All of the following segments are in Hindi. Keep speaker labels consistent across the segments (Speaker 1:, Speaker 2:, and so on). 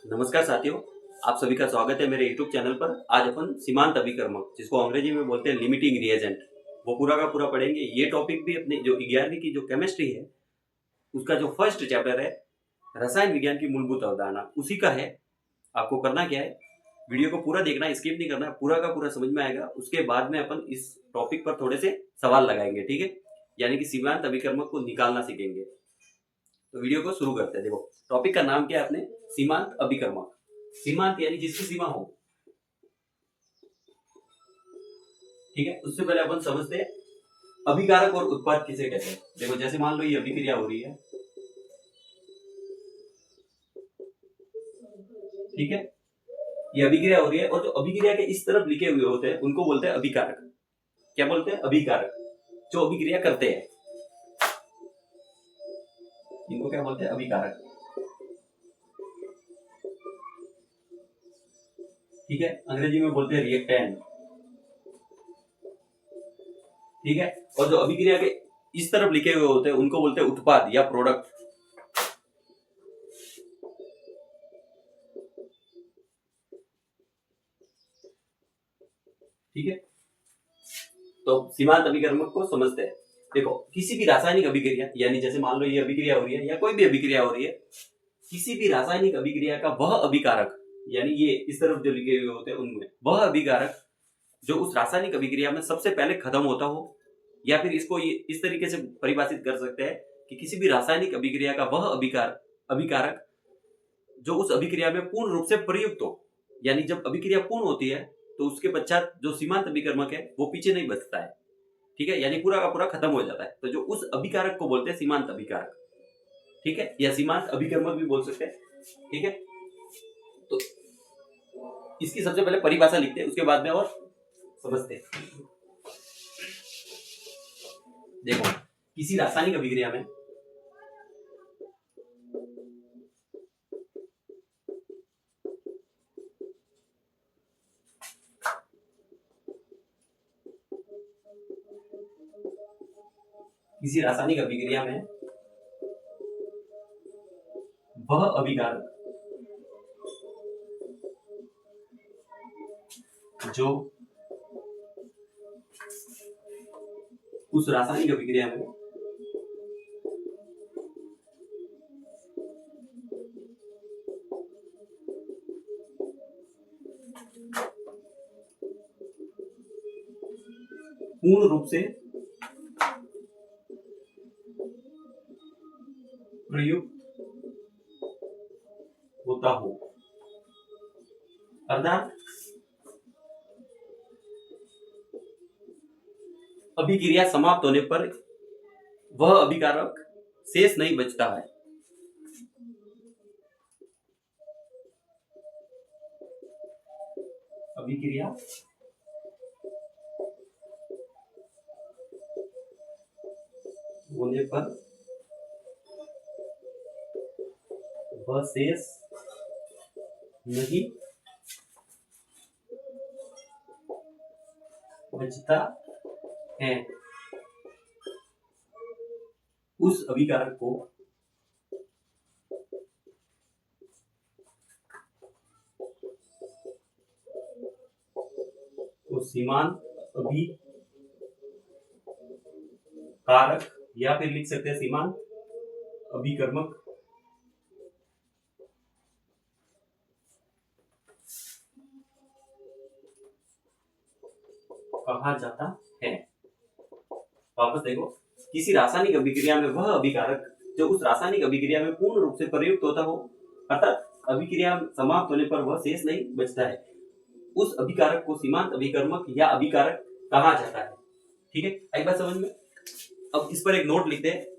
Speaker 1: नमस्कार साथियों, आप सभी का स्वागत है मेरे YouTube चैनल पर। आज अपन सीमांत अभिकर्मक, जिसको अंग्रेजी में बोलते हैं लिमिटिंग रिएजेंट, वो पूरा का पूरा पढ़ेंगे। ये टॉपिक भी अपनी जो 11वीं की जो केमिस्ट्री है, उसका जो फर्स्ट चैप्टर है रसायन विज्ञान की मूलभूत अवधारणा, उसी का है। आपको करना क्या है, वीडियो को पूरा देखना, स्किप नहीं करना, पूरा का पूरा समझ में आएगा। उसके बाद में अपन इस टॉपिक पर थोड़े से सवाल लगाएंगे, ठीक है। यानी कि सीमांत अभिकर्मक को निकालना सीखेंगे। तो वीडियो को शुरू करते हैं। देखो, टॉपिक का नाम क्या है अपने, सीमांत अभिकर्मक। सीमांत यानी जिसकी सीमा हो, ठीक है। उससे पहले अपन समझते हैं अभिकारक और उत्पाद किसे कहते हैं। देखो, जैसे मान लो ये अभिक्रिया हो रही है, ठीक है। ये अभिक्रिया हो रही है और जो अभिक्रिया के इस तरफ लिखे हुए होते हैं उनको बोलते हैं अभिकारक। क्या बोलते हैं? अभिकारक। जो अभिक्रिया करते हैं इनको क्या बोलते हैं? अभिकारक, ठीक है। अंग्रेजी में बोलते हैं रिएक्टेंट, ठीक है। और जो अभिक्रिया के इस तरफ लिखे हुए होते हैं उनको बोलते हैं उत्पाद या प्रोडक्ट, ठीक है। तो सीमांत अभिकर्मक को समझते हैं। देखो, किसी भी रासायनिक अभिक्रिया, यानी जैसे मान लो ये अभिक्रिया हो रही है या कोई भी अभिक्रिया हो रही है, किसी भी रासायनिक अभिक्रिया का वह अभिकारक, यानी ये इस तरफ जो लिखे हुए होते हैं उनमें वह अभिकारक जो उस रासायनिक अभिक्रिया में सबसे पहले खत्म होता हो, या फिर इसको ये इस तरीके से परिभाषित कर सकते हैं कि किसी भी रासायनिक अभिक्रिया का वह अभिकारक जो उस अभिक्रिया में पूर्ण रूप से प्रयुक्त हो। यानी जब अभिक्रिया पूर्ण होती है तो उसके पश्चात जो सीमांत अभिकर्मक है वो पीछे नहीं बचता है, ठीक है। यानी पूरा का पूरा खत्म हो जाता है। तो जो उस अभिकारक को बोलते हैं सीमांत अभिकारक, ठीक है, या सीमांत अभिकर्मक भी बोल सकते हैं, ठीक है। तो इसकी सबसे पहले परिभाषा लिखते हैं, उसके बाद में और समझते हैं। देखो, किसी रासायनिक अभिक्रिया में वह अभिकारक जो उस रासायनिक अभिक्रिया में पूर्ण रूप से प्रयुक्त होता हो, अर्थात अभिक्रिया समाप्त होने पर वह अभिकारक शेष नहीं बचता है। अभिक्रिया होने पर वह शेष नहीं बचता है। उस अभिकारक को तो सीमांत अभिकारक, या फिर लिख सकते हैं सीमांत अभिकर्मक कहा जाता है। वापस देखो, किसी रासायनिक अभिक्रिया में वह अभिकारक जो उस रासायनिक अभिक्रिया में पूर्ण रूप से प्रयुक्त होता हो, अर्थात अभिक्रिया समाप्त होने पर वह शेष नहीं बचता है, उस अभिकारक को सीमांत अभिकर्मक या अभिकारक कहा जाता है, ठीक है। एक बात समझ में। अब इस पर एक नोट लिखते हैं।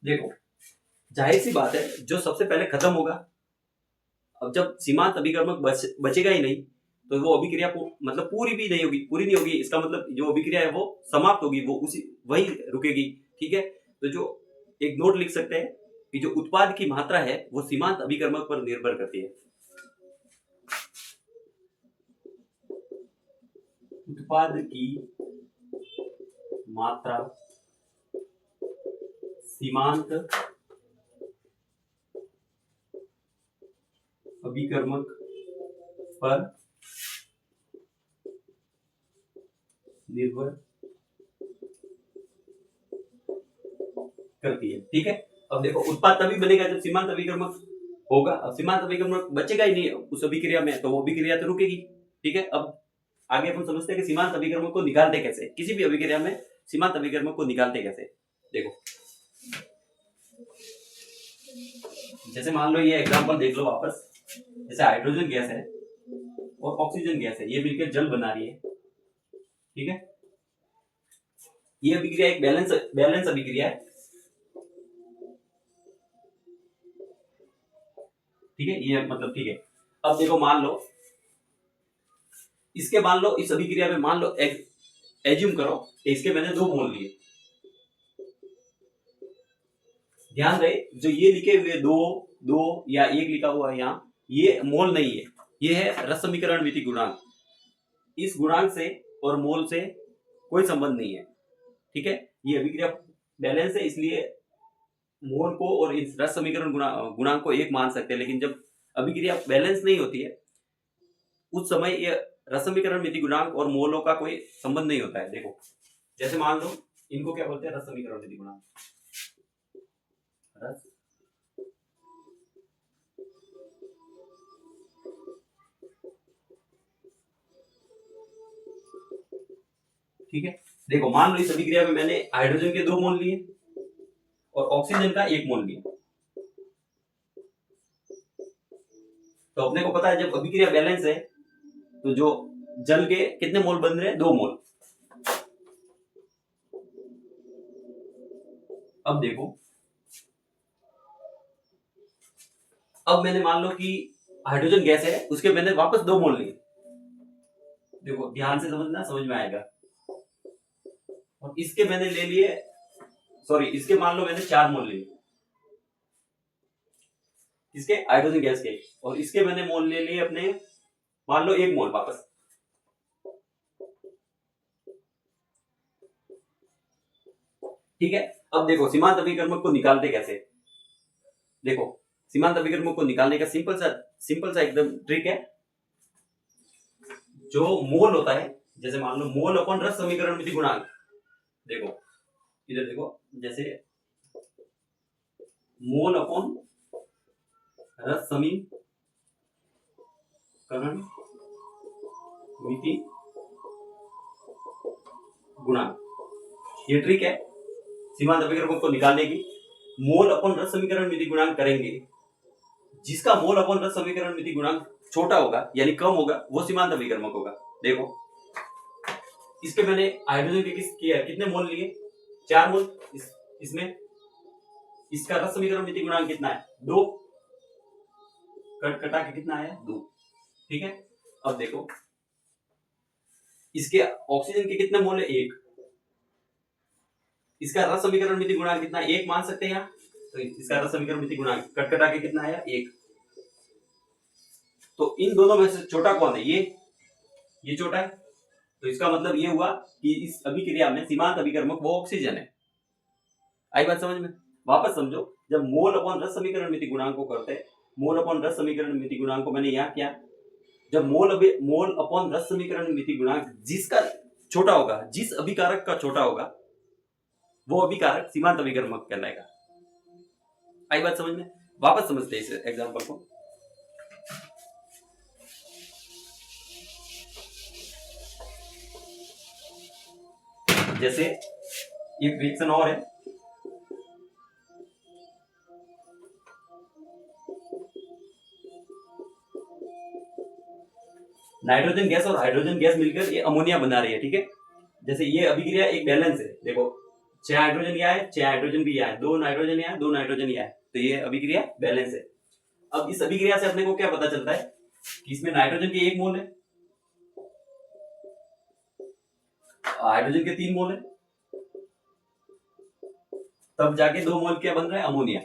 Speaker 1: देखो, जाहिर सी बात है, जो सबसे पहले खत्म होगा, अब जब सीमांत अभिकर्मक बचेगा ही नहीं तो वो अभिक्रिया मतलब पूरी नहीं होगी। इसका मतलब जो अभिक्रिया है वो समाप्त होगी, वो उसी वही रुकेगी, ठीक है। तो जो एक नोट लिख सकते हैं कि जो उत्पाद की मात्रा है वो सीमांत अभिकर्मक पर निर्भर करती है। उत्पाद की मात्रा सीमांत अभिकर्मक पर निर्भर करती है। ठीक है, अब देखो उत्पाद तभी बनेगा जब सीमांत अभिकर्मक होगा। अब सीमांत अभिकर्मक बचेगा ही नहीं उस अभिक्रिया में, तो वो अभिक्रिया तो रुकेगी। ठीक है, अब आगे अपन समझते हैं कि सीमांत अभिकर्मक को निकालते कैसे, किसी भी अभिक्रिया में सीमांत अभिकर्मक को निकालते कैसे। देखो जैसे मान लो ये एग्जांपल देख लो वापस, जैसे हाइड्रोजन गैस है और ऑक्सीजन गैस है, ये मिलकर जल बना रही है। ठीक है, ये अभिक्रिया एक बैलेंस अभिक्रिया है। ठीक है, ये मतलब ठीक है। अब देखो मान लो इसके, मान लो इस अभिक्रिया में मान लो एज्यूम करो इसके मैंने 2 मोल लिए। ध्यान रहे जो ये लिखे हुए 2 या 1 लिखा हुआ है यहाँ, ये मोल नहीं है, ये है रस समीकरण मिति गुणांक। इस गुणांक से और मोल से कोई संबंध नहीं है। ठीक है, ये अभिक्रिया बैलेंस है, इसलिए मोल को और इस रस समीकरण गुणांक को 1 मान सकते हैं। लेकिन जब अभिक्रिया बैलेंस नहीं होती है उस समय ये रस समीकरण मिति गुणांक और मोलों का कोई संबंध नहीं होता है। देखो जैसे मान लो इनको क्या बोलते हैं, रस समीकरण मिति गुणांक। रस ठीक है, देखो मान लो इस अभिक्रिया में मैंने हाइड्रोजन के 2 मोल लिए और ऑक्सीजन का 1 मोल लिया। तो अपने को पता है जब अभिक्रिया बैलेंस है तो जो जल के कितने मोल बन रहे हैं, 2 मोल। अब देखो, अब मैंने मान लो कि हाइड्रोजन गैस है, उसके मैंने वापस 2 मोल लिए। देखो ध्यान से समझना, समझ में आएगा। और इसके मैंने ले लिए, सॉरी इसके मान लो मैंने 4 मोल लिए, इसके हाइड्रोजन गैस के, और इसके मैंने मोल ले लिए अपने मान लो 1 मोल वापस। ठीक है, अब देखो सीमांत अभिकर्मक को निकालते कैसे। देखो सीमांत अभिकर्मक को निकालने का सिंपल सा एकदम ट्रिक है। जो मोल होता है, जैसे मान लो मोल अपन रस समीकरण मिति गुणांक, देखो इधर देखो, जैसे मोल अपन रस समीकरण मिति गुणांक, ये ट्रिक है सीमांत अभिकर्मक को निकालने की। मोल अपन रस समीकरण मिति गुणांक करेंगे, जिसका मोल अपन रस समीकरण मिति गुणांक छोटा होगा यानी कम होगा, वो सीमांत अभिकर्मक होगा। देखो इसके मैंने हाइड्रोजन के कितने मोल लिए, 4 मोल। इसमें इसका रस समीकरण मिति गुणांक कितना है, 2, कटा के कितना आया, 2। ठीक है, अब देखो इसके ऑक्सीजन के कितने मोल है, 1। इसका रस समीकरण मिति गुणांक कितना, 1 मान सकते हैं यहाँ। तो इसका रस समीकरण मिति गुणांक कटा के कितना आया, 1। तो इन दोनों में से छोटा कौन है, ये छोटा है। तो इसका मतलब ये हुआ कि इस अभिक्रिया में सीमांत अभिकर्मक वो ऑक्सीजन है। आई बात समझ में। वापस समझो, जब मोल अपॉन रस समीकरण मिति गुणांक को करते हैं, मोल अपॉन रस समीकरण मिति गुणांक को मैंने यहाँ किया, जब मोल अपॉन रस समीकरण मिति गुणांक जिसका छोटा होगा, जिस अभिकारक का छोटा होगा, वो अभिकारक सीमांत अभिकर्मक कहलाएगा। आई बात समझ में। वापस समझते हैं इस एग्जांपल को। जैसे एक रिएक्शन और है, नाइट्रोजन गैस और हाइड्रोजन गैस मिलकर ये अमोनिया बना रही है। ठीक है, जैसे ये अभिक्रिया एक बैलेंस है। देखो 6 हाइड्रोजन यहाँ है, 6 हाइड्रोजन भी यहाँ है, 2 नाइट्रोजन यहाँ है, 2 नाइट्रोजन यहाँ है, तो ये अभिक्रिया बैलेंस है। अब इस अभिक्रिया से अपने को क्या पता चलता है कि इसमें नाइट्रोजन के 1 मोल है, हाइड्रोजन के 3 मोल है, तब जाके 2 मोल क्या बन रहा है, अमोनिया।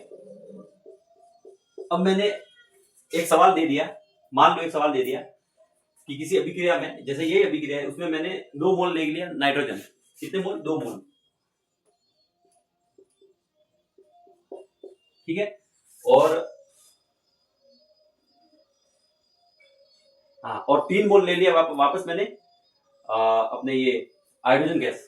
Speaker 1: अब मैंने एक सवाल दे दिया, मान लो एक सवाल दे दिया कि किसी अभिक्रिया में, जैसे ये अभिक्रिया है, उसमें मैंने 2 मोल ले लिया नाइट्रोजन। कितने मोल? 2 मोल। ठीक है। और हाँ, और 3 मोल ले लिया वापस मैंने अपने ये हाइड्रोजन गैस।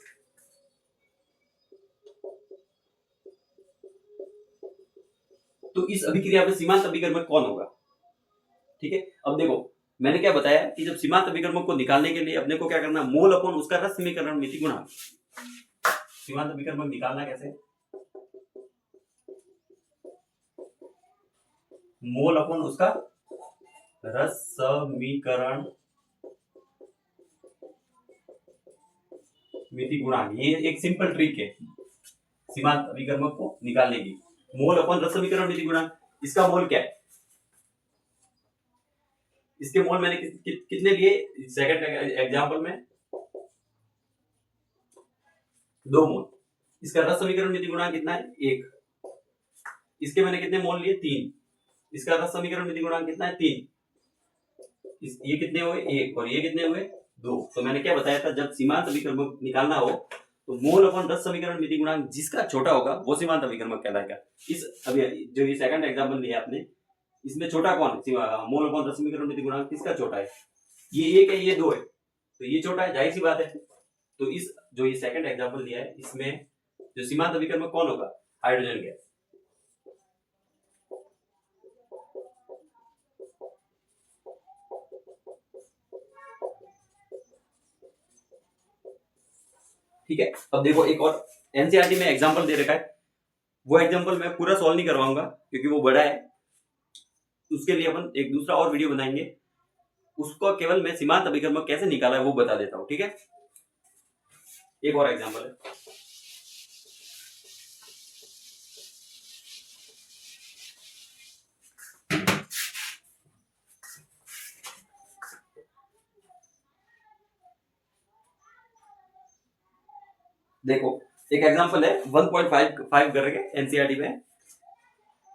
Speaker 1: तो इस अभिक्रिया में सीमांत अभिकर्मक कौन होगा? ठीक है। अब देखो मैंने क्या बताया कि जब सीमांत अभिकर्मक को निकालने के लिए अपने को क्या करना, मोल अपॉन उसका रस समीकरण मिति गुणा। सीमांत अभिकर्मक निकालना कैसे? मोल अपॉन उसका रस समीकरण मिति गुणांक। ये एक सिंपल ट्रिक है सीमांत अभिकर्मक को निकालने की। मोल अपॉन रस समीकरण मिति गुणांक। इसका मोल क्या है? इसके मोल मैंने कितने लिए सेकंड एग्जांपल में? 2 मोल। इसका रस समीकरण मिति गुणांक कितना है? 1। इसके मैंने कितने मोल लिए? 3। इसका रस समीकरण मिति गुणांक कितना है? 3। ये कितने हुए? 1। और ये कितने हुए? 2। तो मैंने क्या बताया था, जब सीमांत अभिकर्मक निकालना हो तो मोल अपॉन रस समीकरण मिति गुणांक जिसका छोटा होगा वो सीमांत अभिकर्मक कहलाएगा। इस अभी जो ये सेकंड एग्जांपल लिया आपने, इसमें छोटा कौन है? मोल अपॉन रस समीकरण मिति गुणांक किसका छोटा है? ये 1 है, ये 2 है, तो ये छोटा है, जाहिर सी बात है। तो इस जो ये सेकंड एग्जांपल लिया है, इसमें जो सीमांत अभिकर्मक कौन होगा? Hydrogen gas. ठीक है। अब देखो एक और एनसीईआरटी में एग्जांपल दे रखा है, वो एग्जांपल मैं पूरा सॉल्व नहीं करवाऊंगा क्योंकि वो बड़ा है। उसके लिए अपन एक दूसरा और वीडियो बनाएंगे, उसको केवल मैं सीमांत अभिकर्मक कैसे निकाला है वो बता देता हूं। ठीक है। एक और एग्जांपल है, देखो एक एग्जांपल है 1.5 करके एनसीईआरटी में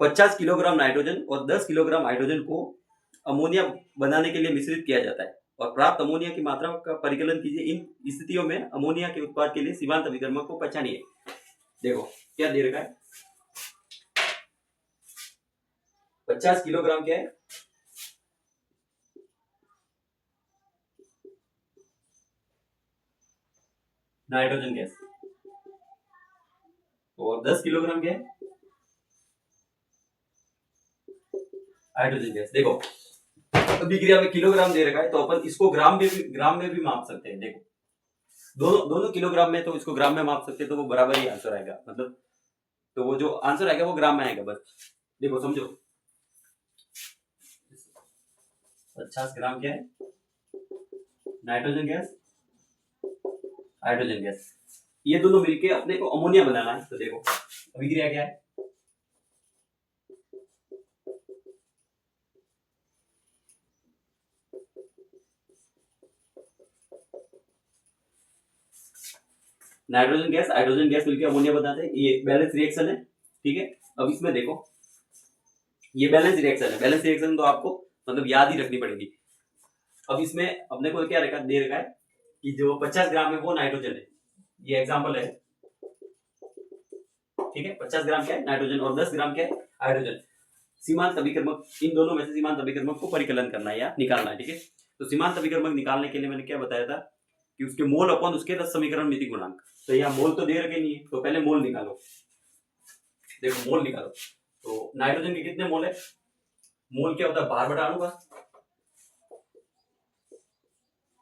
Speaker 1: 50 किलोग्राम नाइट्रोजन और 10 किलोग्राम हाइड्रोजन को अमोनिया बनाने के लिए मिश्रित किया जाता है और प्राप्त अमोनिया की मात्रा का परिकलन कीजिए। इन स्थितियों में अमोनिया के उत्पाद के लिए सीमांत अभिकर्मक को पहचानिए। देखो क्या दे रखा है, 50 किलोग्राम क्या है? Nitrogen gas. और 10 किलोग्राम क्या है? Hydrogen gas. देखो अभिक्रिया में किलोग्राम दे रखा है तो अपन इसको ग्राम में भी माप सकते हैं। देखो दोनों किलोग्राम में, तो इसको ग्राम में माप सकते हैं, तो वो बराबर ही आंसर आएगा। मतलब तो वो जो आंसर आएगा वो ग्राम में आएगा बस। देखो समझो 50 ग्राम क्या है? नाइट्रोजन गैस, हाइड्रोजन गैस, ये दोनों मिलके अपने को अमोनिया बनाना है। तो देखो अभिक्रिया क्या है? नाइट्रोजन गैस हाइड्रोजन गैस मिलकर अमोनिया बनाते हैं। ये बैलेंस रिएक्शन है। ठीक है। अब इसमें देखो ये बैलेंस रिएक्शन है। बैलेंस रिएक्शन तो आपको मतलब याद ही रखनी पड़ेगी। अब इसमें अपने को क्या दे रखा है कि जो 50 ग्राम है वो नाइट्रोजन है, ये एग्जांपल है। ठीक है। 50 ग्राम क्या है? नाइट्रोजन। और 10 ग्राम क्या है? हाइड्रोजन। सीमांत अभिकर्मक, इन दोनों में से सीमांत अभिकर्मक को परिकलन करना है या निकालना है। ठीक है। तो सीमांत अभिकर्मक निकालने के लिए मैंने क्या बताया था कि उसके मोल अपॉन उसके रस समीकरण मिति गुणांक। तो यहाँ मोल तो दे रखे नहीं है, तो पहले मोल निकालो। देखो मोल निकालो तो नाइट्रोजन के कितने मोल है? मोल क्या होता है? भार बटा अणु का।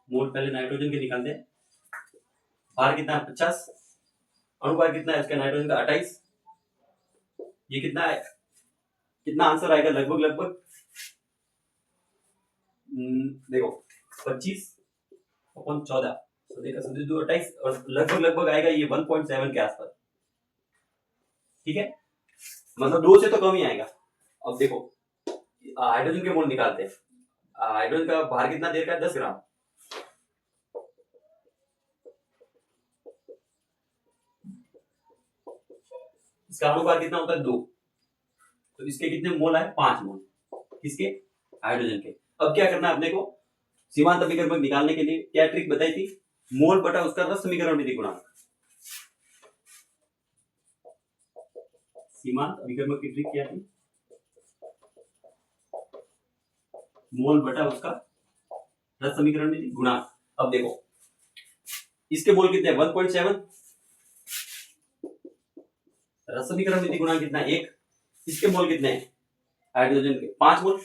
Speaker 1: मोल पहले नाइट्रोजन के निकालते हैं। भार कितना है? 50। अणुभार कितना है उसका? नाइट्रोजन का 28। ये कितना है? कितना आंसर आएगा लगभग? देखो 25/14, तो देखो 28 और लगभग आएगा ये 1.7 के आसपास। ठीक है। मतलब 2 से तो कम ही आएगा। अब देखो हाइड्रोजन के मोल निकालते हैं। हाइड्रोजन का भार कितना दे रखा है? 10 ग्राम। इसका अणुभार कितना होता है? 2। तो इसके कितने मोल आए? 5 मोल। किसके? हाइड्रोजन के। अब क्या करना है अपने को? सीमांत अभिकर्मक निकालने के लिए क्या ट्रिक बताई थी? मोल बटा उसका रस समीकरण विधि गुणांक। सीमांत अभिकर्मक की ट्रिक क्या थी? मोल बटा उसका रस समीकरण विधि गुणांक। अब देखो इसके मोल कितने? 1.7। रस समीकरण विधि गुणांक कितना? 1। इसके मोल कितने हैं हाइड्रोजन के? 5 मोल।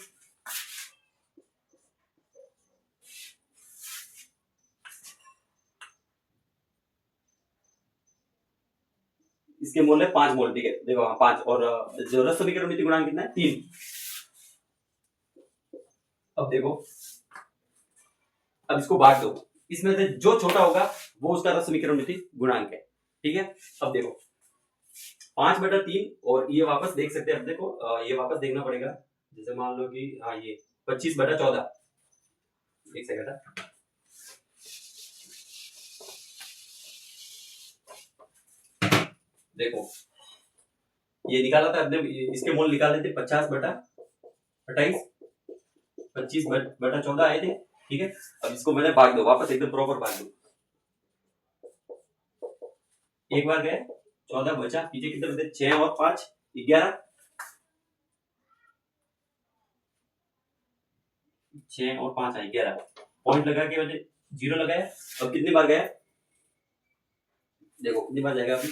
Speaker 1: इसके मोल है 5 मोल, ठीक है। देखो 5, और जो रस समीकरण विधि गुणांक कितना है? 3। अब देखो, अब इसको बांट दो, इसमें से जो छोटा होगा वो उसका रस समीकरण विधि गुणांक है, ठीक है। अब देखो 5/3, और ये वापस देख सकते हैं अपने को, ये वापस देखना पड़ेगा। जैसे मान लो कि हाँ ये 25/14। एक सेकंड, देखो ये निकाला था अपने, इसके मोल निकाले थे 50/28, 25/14 आए थे, ठीक है। अब इसको मैंने भाग दो, वापस एकदम प्रॉपर भाग दो। एक बार गए 14 बचा, पीछे कितने बचे? 6 और 5 11। 6 और 5 आए 11। पॉइंट लगा के वजह 0 लगाया। अब कितनी बार गया? देखो कितनी बार जाएगा अभी?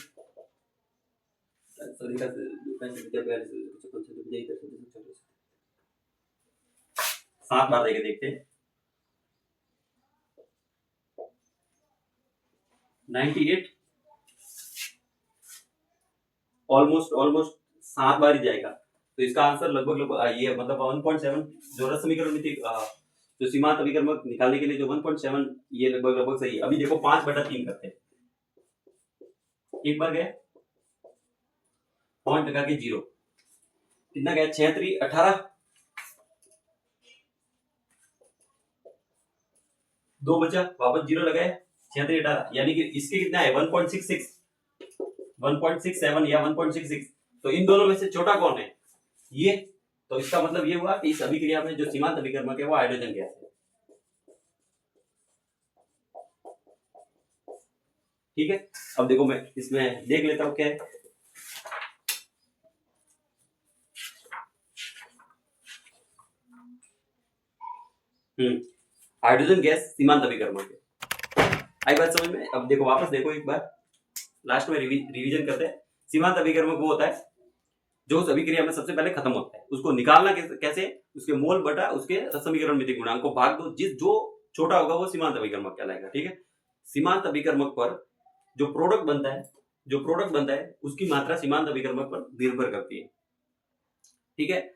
Speaker 1: 7 बार देके देखते हैं। 98, ऑलमोस्ट 7 बार ही जाएगा। तो इसका आंसर लगभग ये मतलब 1.7 जो रस समीकरण में थी, जो सीमांत अभिकर्मक निकालने के लिए जो 1.7, ये लगभग सही है। अभी देखो 5/3 करते हैं। एक बार गया, पॉइंट लगा के 0, कितना गया? 6 3 18, 2 बचा, वापस 0 लगाया, 6 3 18, यानी कि इसके कितना है? 1.66, 1.67 या 1.66। तो इन दोनों में से छोटा कौन है? ये। तो इसका मतलब ये हुआ कि इस अभिक्रिया में जो सीमांत अभिकर्मक है वो हाइड्रोजन गैस है, ठीक है। अब देखो मैं इसमें देख लेता हूं क्या है। हाइड्रोजन गैस सीमांत अभिकर्मक है। आई बात समझ में? अब देखो वापस देखो एक बार, लास्ट में रिवीजन करते हैं। सीमांत अभिकर्मक वो होता है जो उस अभिक्रिया में सबसे पहले खत्म होता है। उसको निकालना कैसे? उसके मोल बटा उसके रस समीकरण विधि गुणांक को भाग दो, जो छोटा होगा वो सीमांत अभिकर्मक कहलाएगा, ठीक है। सीमांत अभिकर्मक पर जो प्रोडक्ट बनता है उसकी मात्रा सीमांत अभिकर्मक पर निर्भर करती है, ठीक है।